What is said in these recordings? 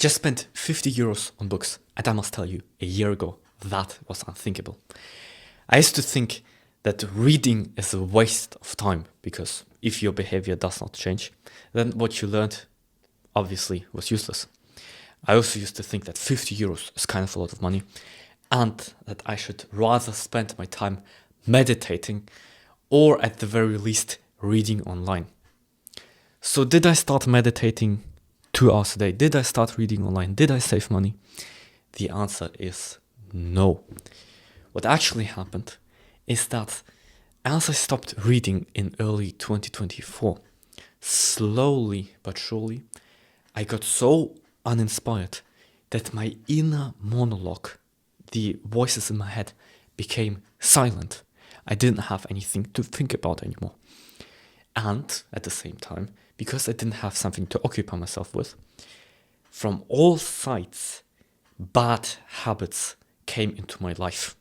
just spent 50 euros on books, and I must tell you, a year ago, that was unthinkable. I used to think that reading is a waste of time, because if your behavior does not change, then what you learned obviously was useless. I also used to think that 50 euros is kind of a lot of money, and that I should rather spend my time meditating, or at the very least, reading online. So did I start meditating 2 hours a day? Did I start reading online? Did I save money? The answer is no. What actually happened is that as I stopped reading in early 2024, slowly but surely, I got so uninspired that my inner monologue, the voices in my head, became silent. I didn't have anything to think about anymore. And at the same time, because I didn't have something to occupy myself with, from all sides, bad habits came into my life.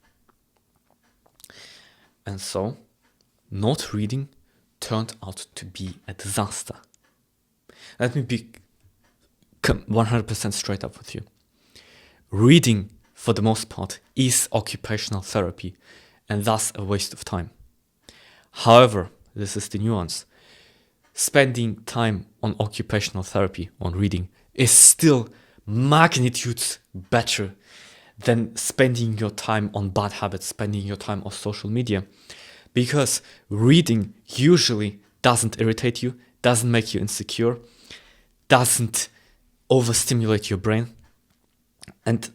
And so, not reading turned out to be a disaster. Let me be 100% straight up with you. Reading, for the most part, is occupational therapy, and thus a waste of time. However, this is the nuance. Spending time on occupational therapy, on reading, is still magnitudes better than spending your time on bad habits, spending your time on social media. Because reading usually doesn't irritate you, doesn't make you insecure, doesn't overstimulate your brain. And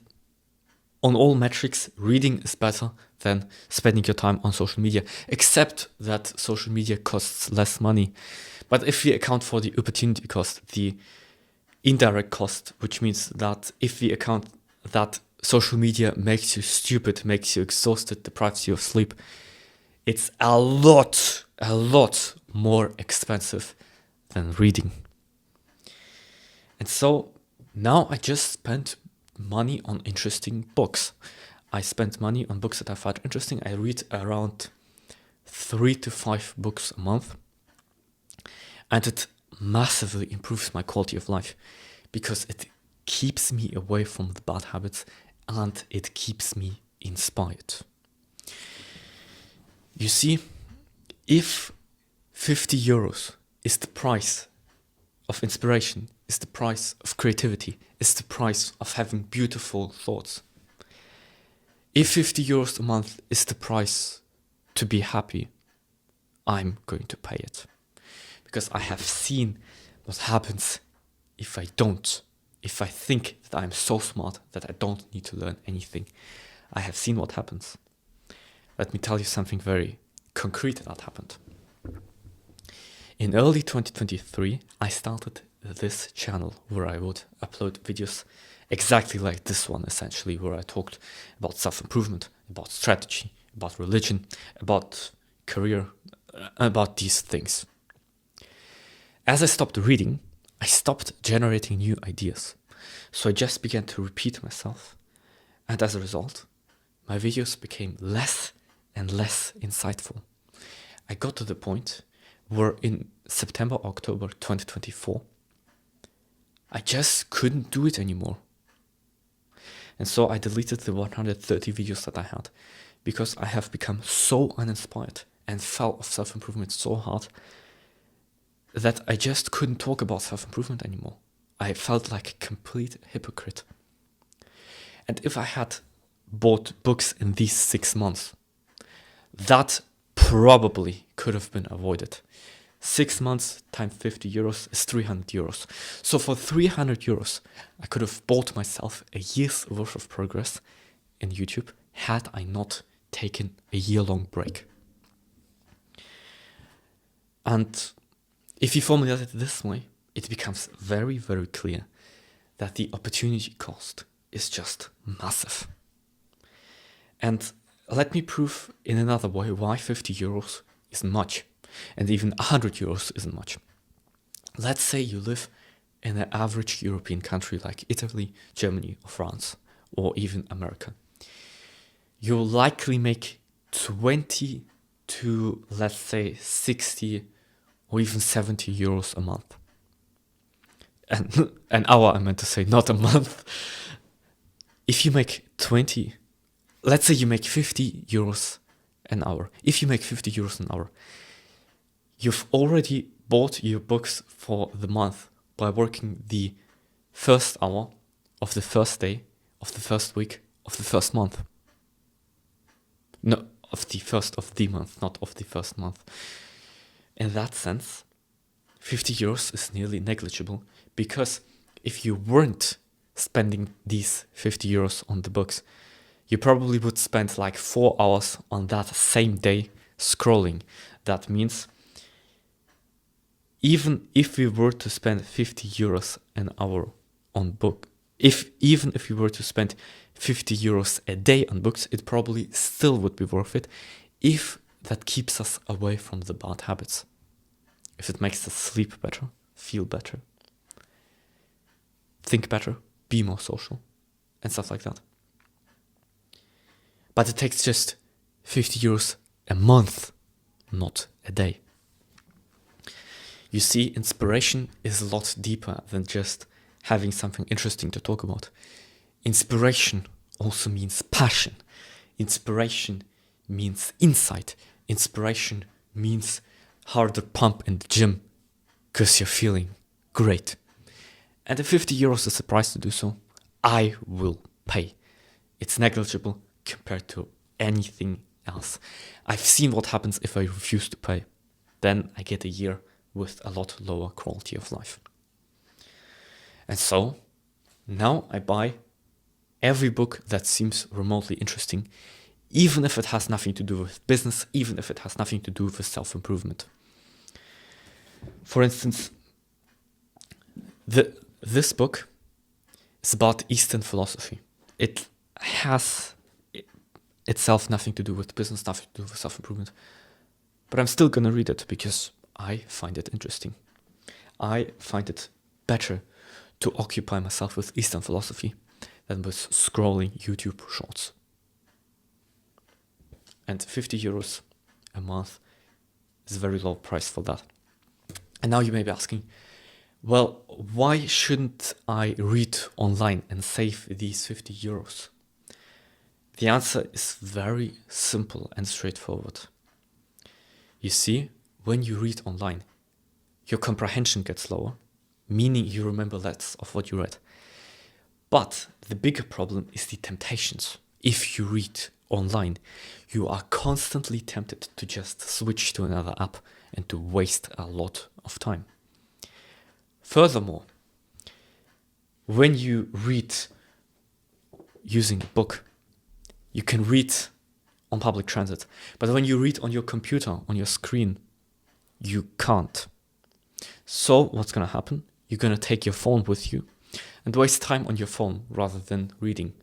on all metrics, reading is better than spending your time on social media, except that social media costs less money. But if we account for the opportunity cost, the indirect cost, which means that if we account that social media makes you stupid, makes you exhausted, deprives you of sleep, it's a lot more expensive than reading. And so now I just spend money on interesting books. I spend money on books that I find interesting. I read around 3 to 5 books a month. And it massively improves my quality of life because it keeps me away from the bad habits and it keeps me inspired. You see, if 50 euros is the price of inspiration, is the price of creativity, is the price of having beautiful thoughts, if 50 euros a month is the price to be happy, I'm going to pay it. Because I have seen what happens if I don't. If I think that I'm so smart that I don't need to learn anything. I have seen what happens. Let me tell you something very concrete that happened. In early 2023, I started this channel where I would upload videos exactly like this one, essentially, where I talked about self-improvement, about strategy, about religion, about career, about these things. As I stopped reading, I stopped generating new ideas. So I just began to repeat myself. And as a result, my videos became less and less insightful. I got to the point where in September, October 2024, I just couldn't do it anymore. And so I deleted the 130 videos that I had because I have become so uninspired and fell off self-improvement so hard that I just couldn't talk about self-improvement anymore. I felt like a complete hypocrite. And if I had bought books in these 6 months, that probably could have been avoided. 6 months times 50 euros is 300 euros. So for 300 euros, I could have bought myself a year's worth of progress in YouTube had I not taken a year-long break. And if you formulate it this way, it becomes very, very clear that the opportunity cost is just massive. And let me prove in another way why 50 euros isn't much, and even 100 euros isn't much. Let's say you live in an average European country like Italy, Germany, or France, or even America. You'll likely make 20 to, let's say, 60 or even 70 euros a month. an hour, I meant to say, not a month. If you make let's say you make 50 euros an hour. If you make 50 euros an hour, you've already bought your books for the month by working the first hour of the first day, of the first week, of the first month. No, of the first of the month, not of the first month. In that sense, 50 euros is nearly negligible, because if you weren't spending these 50 euros on the books, you probably would spend like 4 hours on that same day scrolling. That means even if we were to spend 50 euros an hour on book, even if we were to spend 50 euros a day on books, it probably still would be worth it if that keeps us away from the bad habits. If it makes us sleep better, feel better, think better, be more social, and stuff like that. But it takes just 50 euros a month, not a day. You see, inspiration is a lot deeper than just having something interesting to talk about. Inspiration also means passion. Inspiration means insight. Inspiration means harder pump in the gym because you're feeling great. And if 50 euros is the price to do so, I will pay. It's negligible compared to anything else. I've seen what happens if I refuse to pay. Then I get a year with a lot lower quality of life. And so, now I buy every book that seems remotely interesting, even if it has nothing to do with business, even if it has nothing to do with self-improvement. For instance, this book is about Eastern philosophy. It has itself nothing to do with business, nothing to do with self-improvement. But I'm still going to read it because I find it interesting. I find it better to occupy myself with Eastern philosophy than with scrolling YouTube shorts. And 50 euros a month is a very low price for that. And now you may be asking, well, why shouldn't I read online and save these 50 euros? The answer is very simple and straightforward. You see, when you read online, your comprehension gets lower, meaning you remember less of what you read. But the bigger problem is the temptations. If you read online, you are constantly tempted to just switch to another app and to waste a lot of time. Furthermore, when you read using a book, you can read on public transit. But when you read on your computer, on your screen, you can't. So what's going to happen? You're going to take your phone with you and waste time on your phone rather than reading.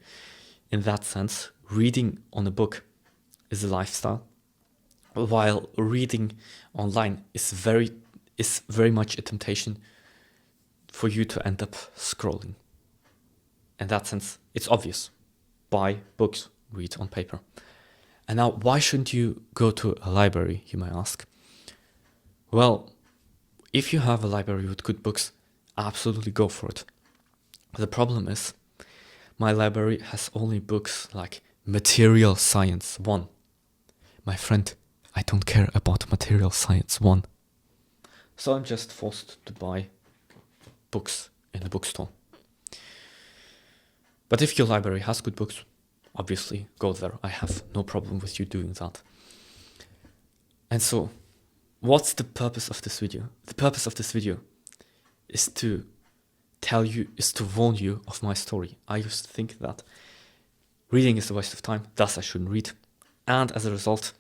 In that sense, reading on a book is a lifestyle, while reading online is very much a temptation for you to end up scrolling. In that sense, it's obvious. Buy books, read on paper. And now, why shouldn't you go to a library, you may ask? Well, if you have a library with good books, absolutely go for it. The problem is, my library has only books like Material Science 1. My friend, I don't care about Material Science 1. So I'm just forced to buy books in the bookstore. But if your library has good books, obviously go there. I have no problem with you doing that. And so, what's the purpose of this video? The purpose of this video is to warn you of my story. I used to think that reading is a waste of time, thus I shouldn't read. And as a result,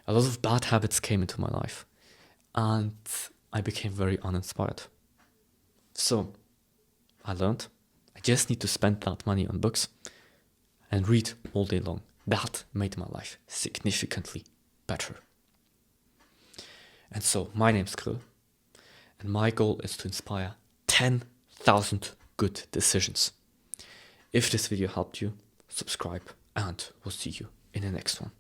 a lot of bad habits came into my life. And I became very uninspired. So, I learned I just need to spend that money on books and read all day long. That made my life significantly better. And so, my name's Krill, and my goal is to inspire 10,000 good decisions. If this video helped you, subscribe, and we'll see you in the next one.